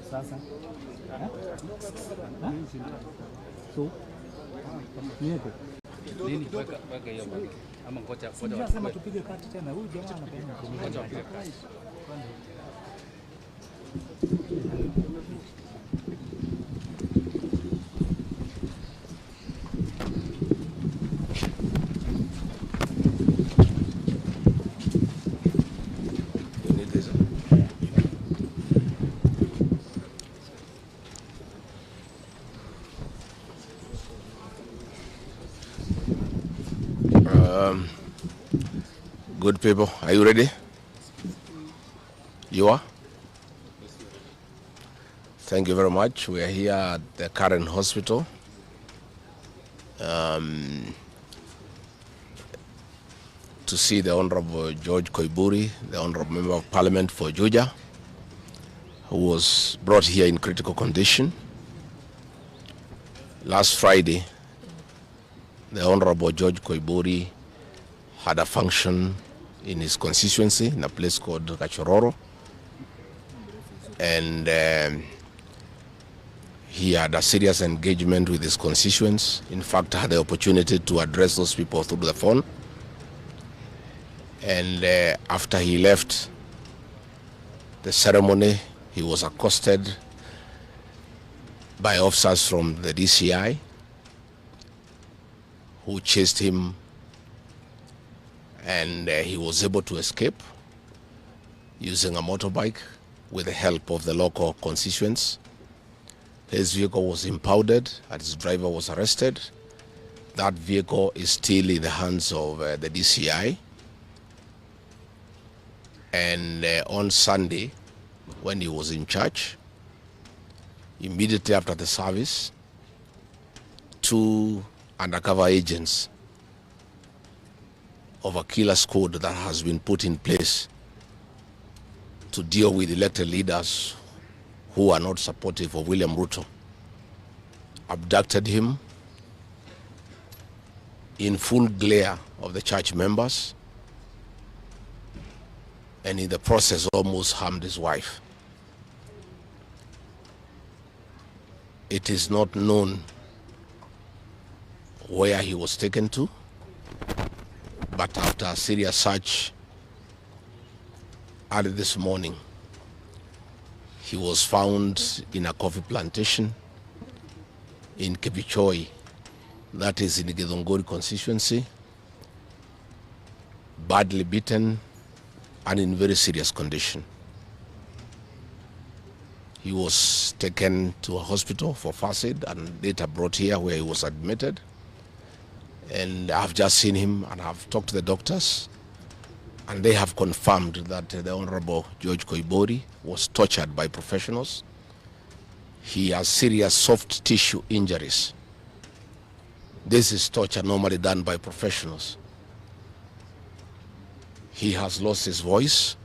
Sasa. So. Nieko. Nini weka hiyo bwana? Ama ngoja Sema tupige kati tena. Huyu jamaa anapenda. ngoja wapige kati. Good people, are you ready? You are? Thank you very much. We are here at the current hospital. To see the Honorable George Koimburi, the Honorable Member of Parliament for Juja, who was brought here in critical condition. Last Friday, the Honorable George Koimburi had a function in his constituency in a place called Gachororo, and he had a serious engagement with his constituents. In fact, I had the opportunity to address those people through the phone. And after he left the ceremony, he was accosted by officers from the DCI who chased him, and he was able to escape using a motorbike with the help of the local constituents. His vehicle was impounded and his driver was arrested. That vehicle is still in the hands of the DCI. And on Sunday, when he was in church, immediately after the service, 2 undercover agents of a killer squad that has been put in place to deal with elected leaders who are not supportive of William Ruto abducted him in full glare of the church members, and in the process almost harmed his wife. It is not known where he was taken to, but after a serious search early this morning, he was found in a coffee plantation in Kibichoi, that is in the Githongori constituency, badly beaten and in very serious condition. He was taken to a hospital for first aid and later brought here where he was admitted. And I've just seen him and I've talked to the doctors, and they have confirmed that the Honorable George Koimburi was tortured by professionals. He has serious soft tissue injuries. This is torture normally done by professionals. He has lost his voice,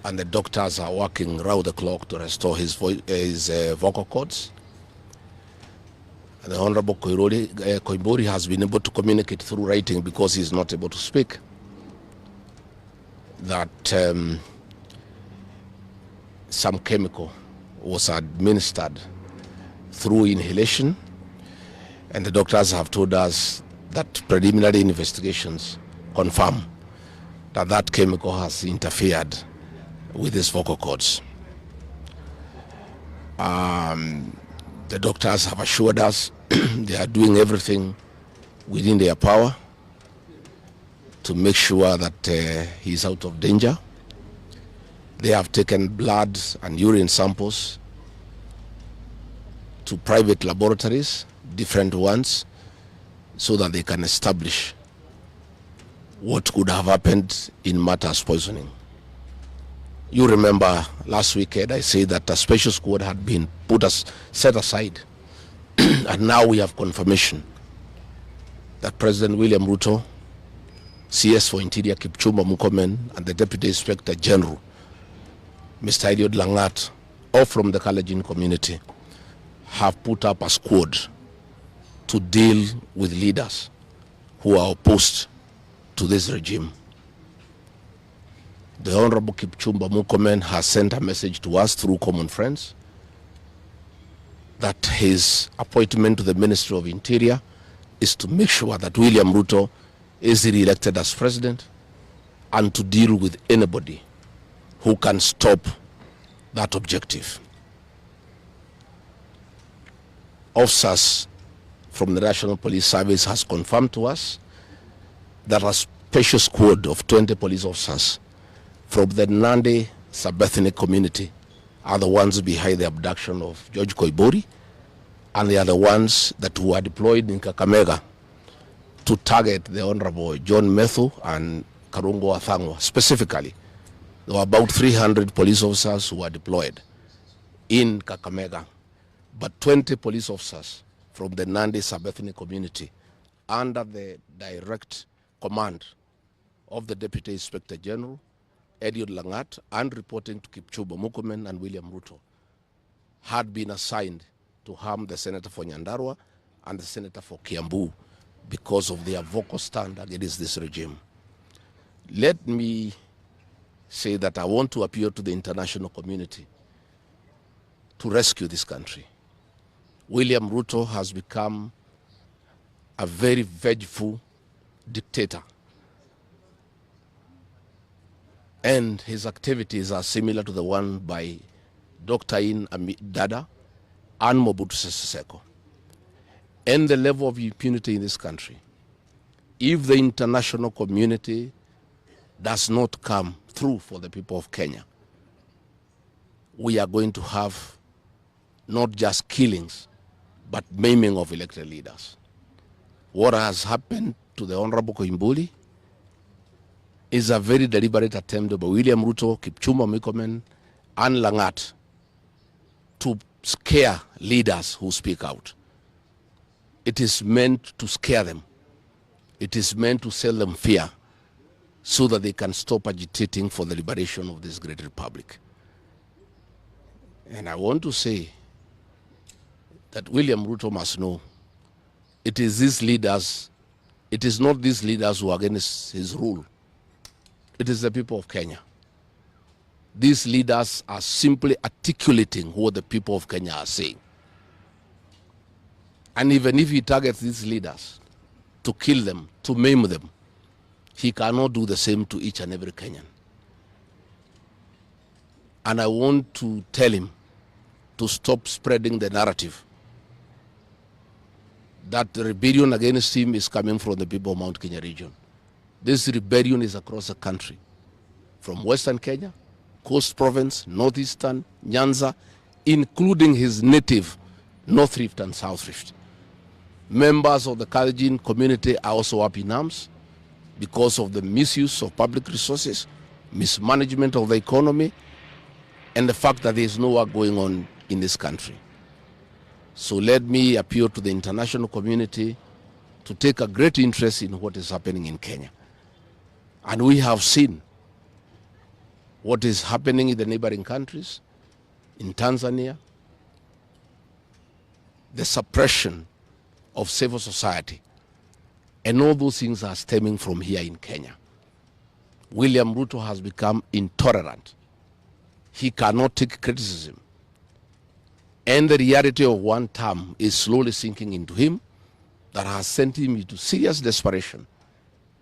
and the doctors are working round the clock to restore his vocal cords. And the Honorable Koimburi has been able to communicate through writing because he is not able to speak, that some chemical was administered through inhalation, and the doctors have told us that preliminary investigations confirm that that chemical has interfered with his vocal cords. The doctors have assured us they are doing everything within their power to make sure that he's out of danger. They have taken blood and urine samples to private laboratories, different ones, so that they can establish what could have happened in matters poisoning. You remember last weekend I said that a special squad had been set aside and now we have confirmation that President William Ruto, CS for Interior Kipchumba Murkomen, and the Deputy Inspector General, Mr. Eliud Langat, all from the Kalenjin community, have put up a squad to deal with leaders who are opposed to this regime. the Honorable Kipchumba Murkomen has sent a message to us through common friends that his appointment to the Ministry of Interior is to make sure that William Ruto is re-elected as president and to deal with anybody who can stop that objective. Officers from the National Police Service has confirmed to us that a special squad of 20 police officers from the Nandi sub-ethnic community are the ones behind the abduction of George Koimburi, and they are the ones that were deployed in Kakamega to target the Honorable John Methu and Karungo Athangwa. Specifically, there were about 300 police officers who were deployed in Kakamega, but 20 police officers from the Nandi sub-ethnic community under the direct command of the Deputy Inspector General, Eliud Langat, and reporting to Kipchumba Murkomen and William Ruto, had been assigned to harm the Senator for Nyandarua and the Senator for Kiambu because of their vocal stand against this regime. Let me say that I want to appeal to the international community to rescue this country. William Ruto has become a very vengeful dictator, and his activities are similar to the one by Dr. In Dada and Mobutu Sese Seko. And the level of impunity in this country, if the international community does not come through for the people of Kenya, we are going to have not just killings, but maiming of elected leaders. What has happened to the Honorable Koimburi is a very deliberate attempt by William Ruto, Kipchumba Murkomen, and Langat to scare leaders who speak out. It is meant to scare them. It is meant to sell them fear so that they can stop agitating for the liberation of this great republic. And I want to say that William Ruto must know it is these leaders, it is not these leaders who are against his rule. It is the people of Kenya. These leaders are simply articulating what the people of Kenya are saying. And even if he targets these leaders to kill them, to maim them, he cannot do the same to each and every Kenyan. And I want to tell him to stop spreading the narrative that the rebellion against him is coming from the people of Mount Kenya region. This rebellion is across the country, from Western Kenya, Coast Province, Northeastern, Nyanza, including his native North Rift and South Rift. Members of the Kalenjin community are also up in arms because of the misuse of public resources, mismanagement of the economy, and the fact that there is no work going on in this country. So let me appeal to the international community to take a great interest in what is happening in Kenya. And we have seen what is happening in the neighboring countries, in Tanzania, the suppression of civil society, and all those things are stemming from here in Kenya. William Ruto has become intolerant. He cannot take criticism. And the reality of one term is slowly sinking into him, that has sent him into serious desperation,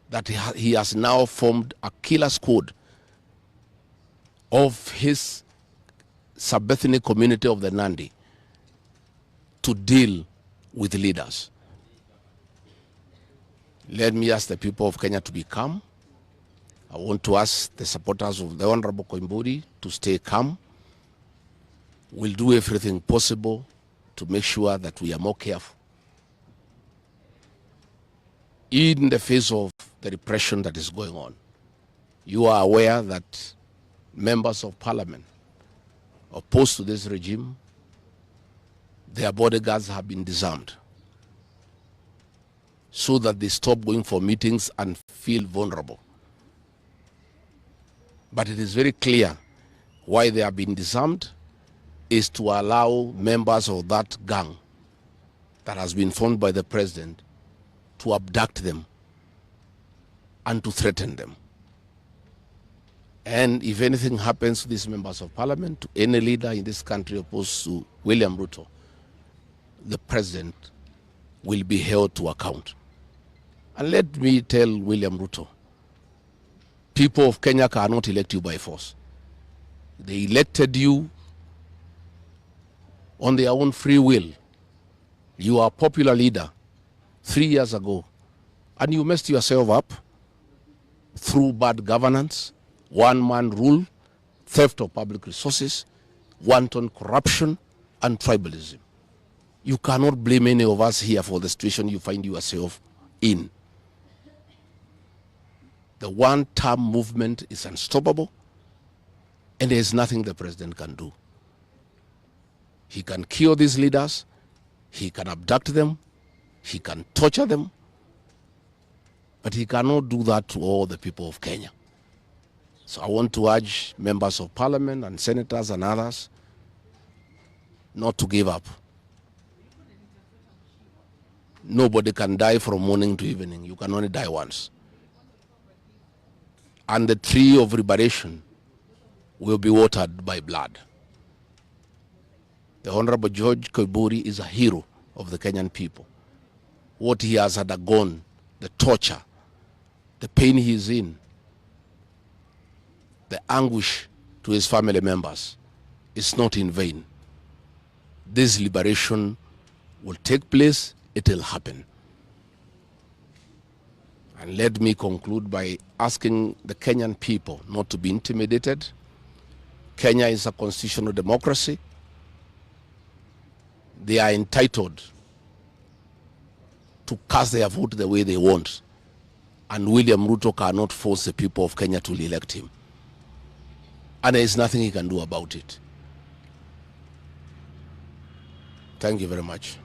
that he has now formed a killer squad of his sub-ethnic community of the Nandi to deal with leaders. Let me ask the people of Kenya to be calm. I want to ask the supporters of the Honorable Koimburi to stay calm. We'll do everything possible to make sure that we are more careful in the face of the repression that is going on. You are aware that members of parliament opposed to this regime, their bodyguards have been disarmed so that they stop going for meetings and feel vulnerable. But it is very clear why they have been disarmed is to allow members of that gang that has been formed by the president to abduct them and to threaten them. And if anything happens to these members of parliament, to any leader in this country opposed to William Ruto, the president will be held to account. And let me tell William Ruto, people of Kenya cannot elect you by force. They elected you on their own free will. You are a popular leader 3 years ago, and you messed yourself up through bad governance, one-man rule, theft of public resources, wanton corruption, and tribalism. You cannot blame any of us here for the situation you find yourself in. The one-term movement is unstoppable, and there is nothing the president can do. He can kill these leaders, he can abduct them, he can torture them, but he cannot do that to all the people of Kenya. So I want to urge members of parliament and senators and others not to give up. Nobody can die from morning to evening. You can only die once. And the tree of liberation will be watered by blood. The Honorable George Koimburi is a hero of the Kenyan people. What he has undergone, the torture, the pain he is in, the anguish to his family members is not in vain. This liberation will take place, it will happen. And let me conclude by asking the Kenyan people not to be intimidated. Kenya is a constitutional democracy. They are entitled to cast their vote the way they want. And William Ruto cannot force the people of Kenya to elect him. And there is nothing he can do about it. Thank you very much.